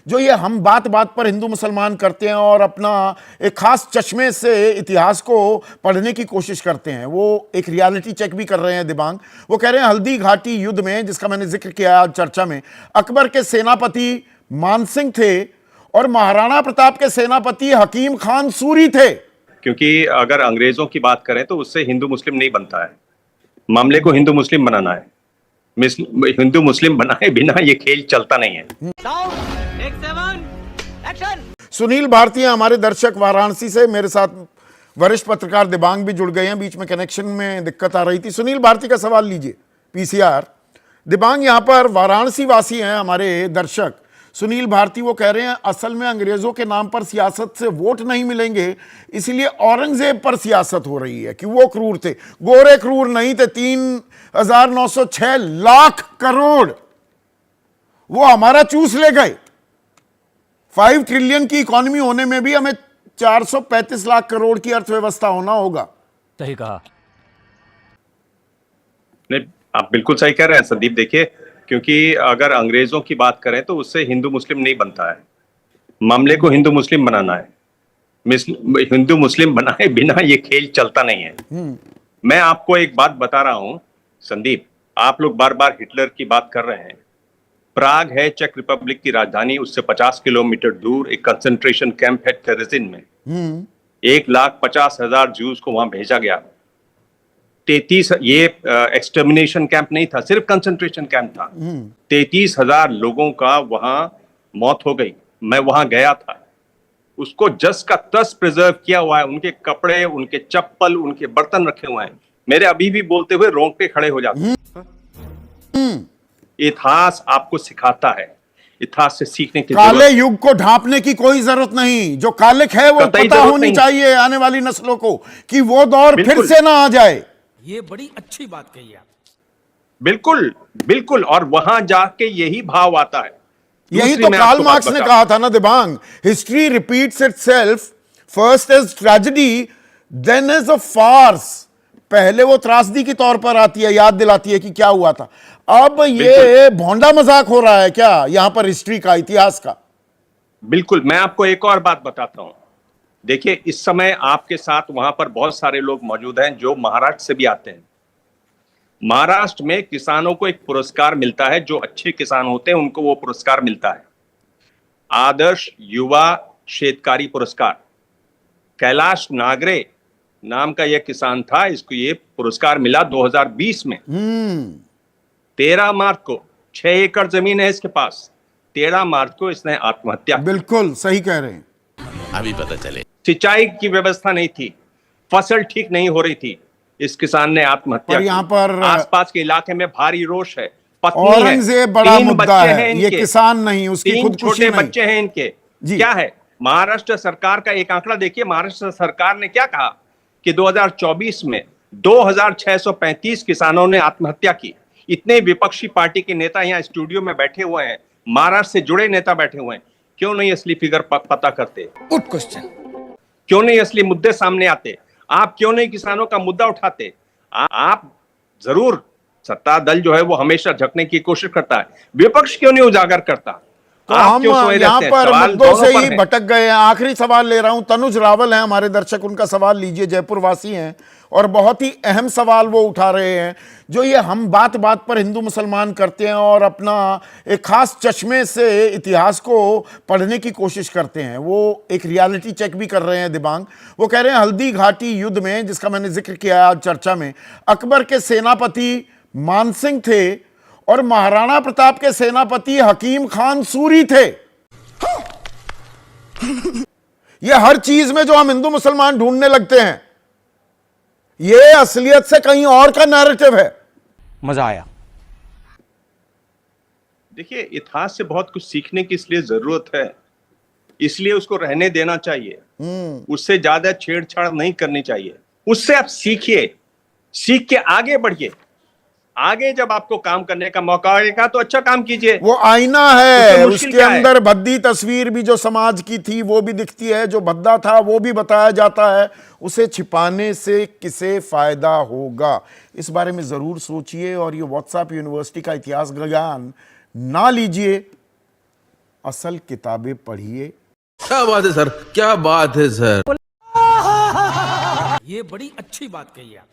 जो ये हम बात बात पर हिंदू मुसलमान करते हैं और अपना एक खास चश्मे से इतिहास को पढ़ने की कोशिश करते हैं, वो एक रियलिटी चेक भी कर रहे हैं दिबांग। वो कह रहे हैं हल्दी घाटी युद्ध में, जिसका मैंने जिक्र किया आज चर्चा में, अकबर के सेनापति मानसिंह थे और महाराणा प्रताप के सेनापति हकीम खान सूरी थे। क्योंकि अगर अंग्रेजों की बात करें तो उससे हिंदू मुस्लिम नहीं बनता है, मामले को हिंदू मुस्लिम बनाना है। हिंदू मुस्लिम बनाए बिना ये खेल चलता नहीं है। सुनील भारती हमारे दर्शक वाराणसी से, मेरे साथ वरिष्ठ पत्रकार दिबांग भी जुड़ गए हैं, बीच में कनेक्शन में दिक्कत आ रही थी। सुनील भारती का सवाल लीजिए, पीसीआर। दिबांग यहाँ पर वाराणसी वासी हैं हमारे दर्शक। सुनील भारती वो कह रहे हैं असल में अंग्रेजों के नाम पर सियासत से वोट नहीं मिलेंगे, इसलिए औरंगजेब पर सियासत हो रही है कि वो क्रूर थे। गोरे क्रूर नहीं थे, 3,906 लाख करोड़ वो हमारा चूस ले गए। 5 ट्रिलियन की इकोनॉमी होने में भी हमें 435 लाख करोड़ की अर्थव्यवस्था होना होगा। सही कहा। नहीं, आप बिल्कुल सही कह रहे हैं संदीप। देखिए, क्योंकि अगर अंग्रेजों की बात करें तो उससे हिंदू मुस्लिम नहीं बनता है, मामले को हिंदू मुस्लिम बनाना है। हिंदू मुस्लिम बनाए बिना ये खेल चलता नहीं है। मैं आपको एक बात बता रहा हूं संदीप, आप लोग बार बार हिटलर की बात कर रहे हैं। प्राग है चेक रिपब्लिक की राजधानी, उससे 50 किलोमीटर दूर एक कंसंट्रेशन कैंप है टेरेजिन में। 1,50,000 जूस को वहां भेजा गया। 33, ये एक्सटर्मिनेशन कैंप नहीं था, सिर्फ कंसंट्रेशन कैंप था। 33,000 लोगों का वहां मौत हो गई। मैं वहां गया था, उसको जस का तस प्रिजर्व किया हुआ है। उनके कपड़े, उनके चप्पल, उनके बर्तन रखे हुए हैं। मेरे अभी भी बोलते हुए रोंगटे खड़े हो जाते हैं। इतिहास आपको सिखाता है, इतिहास से सीखने की काले युग को ढांपने की कोई जरूरत नहीं। जो कालिक है वो पता होनी चाहिए आने वाली नस्लों को कि वो दौर फिर से ना आ जाए। ये बड़ी अच्छी बात कही आप। बिल्कुल बिल्कुल, और वहां जाके यही भाव आता है। यही तो कार्ल मार्क्स ने कहा था ना Dibang, history repeats itself, first as tragedy then as a farce. पहले वो त्रासदी के तौर पर आती है, याद दिलाती है कि क्या हुआ था। अब ये भोंडा मजाक हो रहा है क्या यहां पर हिस्ट्री का, इतिहास का? बिल्कुल। मैं आपको एक और बात बताता हूं। देखिए, इस समय आपके साथ वहां पर बहुत सारे लोग मौजूद हैं जो महाराष्ट्र से भी आते हैं। महाराष्ट्र में किसानों को एक पुरस्कार मिलता है, जो अच्छे किसान होते हैं उनको वो पुरस्कार मिलता है, आदर्श युवा शेतकारी पुरस्कार। कैलाश नागरे नाम का यह किसान था, इसको ये पुरस्कार मिला 2020 में। 13 मार्च को, 6 एकड़ जमीन है इसके पास, 13 मार्च को इसने आत्महत्या। बिल्कुल सही कह रहे हैं। अभी पता चले। सिंचाई की व्यवस्था नहीं थी, फसल ठीक नहीं हो रही थी, इस किसान ने आत्महत्या की। यहाँ पर आसपास के इलाके में भारी रोष है। पत्नी औरंगजेब बड़ा मुद्दा है, ये किसान नहीं, उसकी 3 खुदकुशी छोटे नहीं। बच्चे हैं इनके। क्या है, महाराष्ट्र सरकार का एक आंकड़ा देखिए। महाराष्ट्र सरकार ने क्या कहा कि 2024 में 2,635 किसानों ने आत्महत्या की। इतने विपक्षी पार्टी के नेता यहाँ स्टूडियो में बैठे हुए हैं, महाराष्ट्र से जुड़े नेता बैठे हुए हैं, क्यों नहीं असली फिगर पता करते? Good question. क्यों नहीं असली मुद्दे सामने आते? आप क्यों नहीं किसानों का मुद्दा उठाते? आप जरूर, सत्ता दल जो है वो हमेशा झकने की कोशिश करता है, विपक्ष क्यों नहीं उजागर करता? तो हम यहाँ पर मुद्दों से ही भटक गए हैं। आखिरी सवाल ले रहा हूं, तनुज रावल हैं हमारे दर्शक, उनका सवाल लीजिए। जयपुर वासी हैं और बहुत ही अहम सवाल वो उठा रहे हैं। जो ये हम बात बात पर हिंदू मुसलमान करते हैं और अपना एक खास चश्मे से इतिहास को पढ़ने की कोशिश करते हैं, वो एक रियलिटी चेक भी कर रहे हैं दिबांग। वो कह रहे हैं हल्दी घाटी युद्ध में, जिसका मैंने जिक्र किया आज चर्चा में, अकबर के सेनापति मानसिंह थे और महाराणा प्रताप के सेनापति हकीम खान सूरी थे। ये हर चीज में जो हम हिंदू मुसलमान ढूंढने लगते हैं, ये असलियत से कहीं और का नैरेटिव है। मजा आया। देखिए, इतिहास से बहुत कुछ सीखने की इसलिए जरूरत है, इसलिए उसको रहने देना चाहिए। उससे ज्यादा छेड़छाड़ नहीं करनी चाहिए। उससे आप सीखिए, सीख के आगे बढ़िए। आगे जब आपको काम करने का मौका आएगा तो अच्छा काम कीजिए। वो आईना है, उसके अंदर भद्दी तस्वीर भी जो समाज की थी वो भी दिखती है, जो भद्दा था वो भी बताया जाता है। उसे छिपाने से किसे फायदा होगा, इस बारे में जरूर सोचिए। और ये व्हाट्सएप यूनिवर्सिटी का इतिहास ज्ञान ना लीजिए, असल किताबें पढ़िए। क्या बात है सर, क्या बात है सर। ये बड़ी अच्छी बात कही आप।